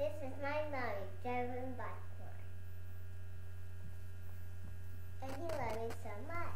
This is my mommy, Devin Blackmore. And he loves me so much.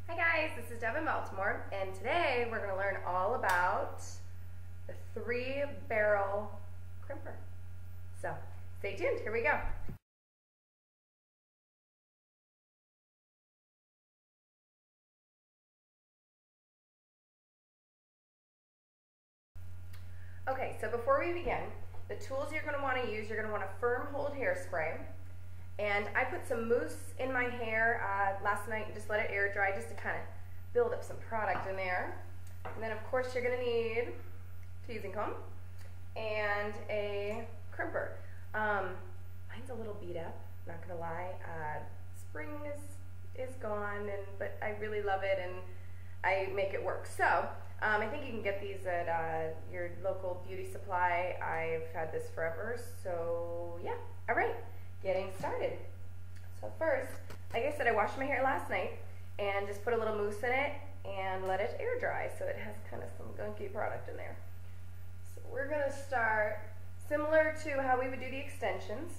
Hi guys, this is Devin Baltimore, and today we're going to learn all about the 3-barrel crimper. So stay tuned, here we go. Okay, so before we begin, the tools you're going to want to use, you're going to want a firm hold hairspray. And I put some mousse in my hair last night and just let it air dry just to kind of build up some product in there. And then of course you're going to need teasing comb and a crimper. Mine's a little beat up, not going to lie. Spring is gone, but I really love it and I make it work. So I think you can get these at your local beauty supply. I've had this forever, so yeah. All right, getting started. So first, like I said, I washed my hair last night and just put a little mousse in it and let it air dry so it has kind of some gunky product in there. So we're gonna start similar to how we would do the extensions.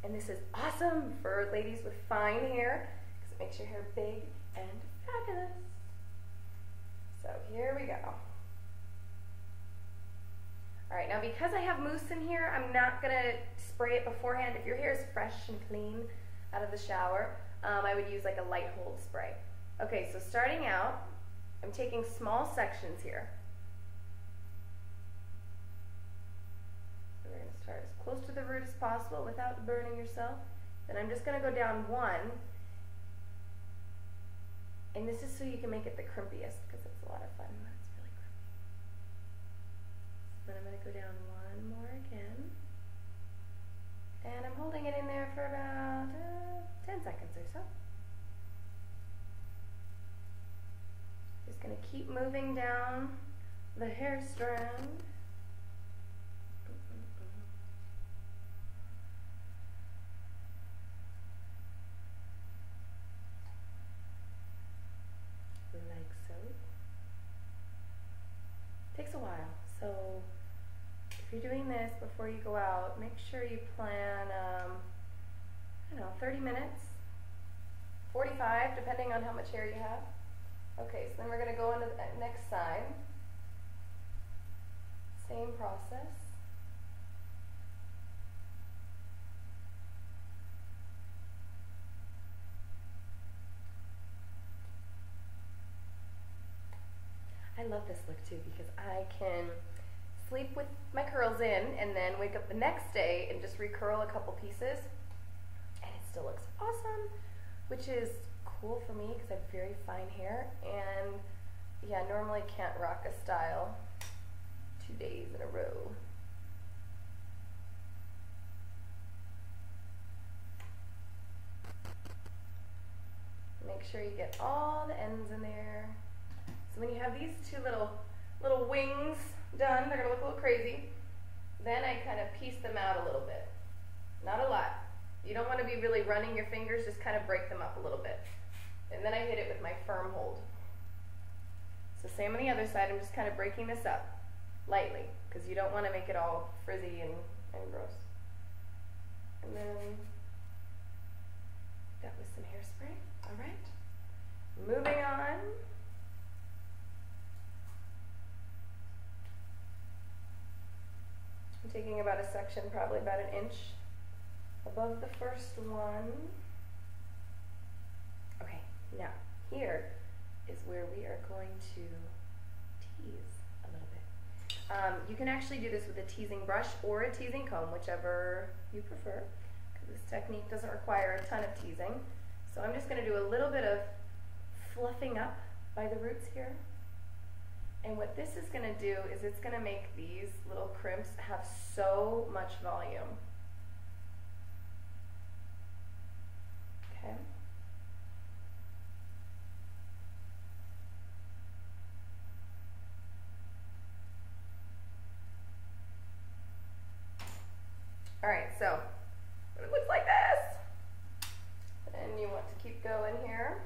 And this is awesome for ladies with fine hair because it makes your hair big and fabulous. So here we go. All right, now because I have mousse in here, I'm not gonna spray it beforehand. If your hair is fresh and clean out of the shower, I would use like a light hold spray. Okay, so starting out, I'm taking small sections here. So we're gonna start as close to the root as possible without burning yourself. Then I'm just gonna go down one. And this is so you can make it the crimpiest because it's a lot of fun. That's really crimpy. Then I'm going to go down one more again. And I'm holding it in there for about 10 seconds or so. Just going to keep moving down the hair strand. Like so. Takes a while, so if you're doing this before you go out, make sure you plan, I don't know, 30 minutes, 45, depending on how much hair you have. Okay, so then we're going to go on to the next side. Same process. I love this look too because I can sleep with my curls in and then wake up the next day and just recurl a couple pieces and it still looks awesome, which is cool for me because I have very fine hair and yeah, normally can't rock a style 2 days in a row. Make sure you get all the ends in there. So when you have these two little wings done, they're gonna look a little crazy. Then I kind of piece them out a little bit. Not a lot. You don't want to be really running your fingers, just kind of break them up a little bit. And then I hit it with my firm hold. So same on the other side, I'm just kind of breaking this up lightly, because you don't want to make it all frizzy and gross. And then that was some hairspray. All right. Moving on. I'm taking about a section, probably about an inch above the first one. Okay, now here is where we are going to tease a little bit. You can actually do this with a teasing brush or a teasing comb, whichever you prefer, because this technique doesn't require a ton of teasing. So I'm just going to do a little bit of fluffing up by the roots here. And what this is going to do is it's going to make these little crimps have so much volume. Okay. All right, so it looks like this. And you want to keep going here.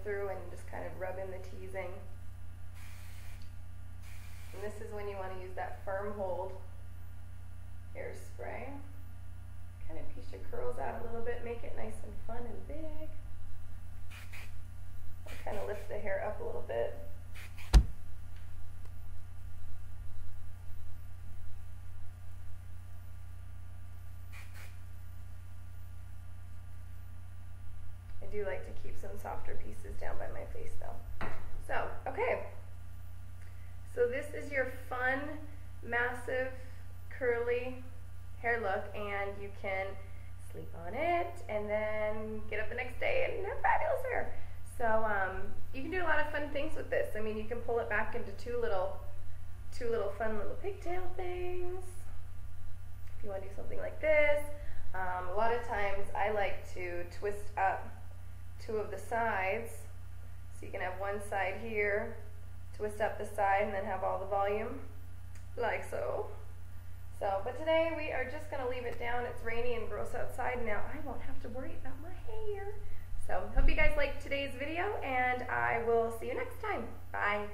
through and just kind of rub in the teasing. And this is when you want to use that firm hold hairspray. Kind of piece your curls out a little bit, make it nice and fun and big. I'll kind of lift the hair up a little bit. I do like to keep some softer pieces down by my face though. So, okay. So this is your fun, massive, curly hair look, and you can sleep on it and then get up the next day and have fabulous hair. So you can do a lot of fun things with this. I mean, you can pull it back into two little fun little pigtail things. If you want to do something like this. A lot of times I like to twist up two of the sides. So you can have one side here, twist up the side, and then have all the volume, like so. But today we are just going to leave it down. It's rainy and gross outside. Now I won't have to worry about my hair. So hope you guys liked today's video, and I will see you next time. Bye.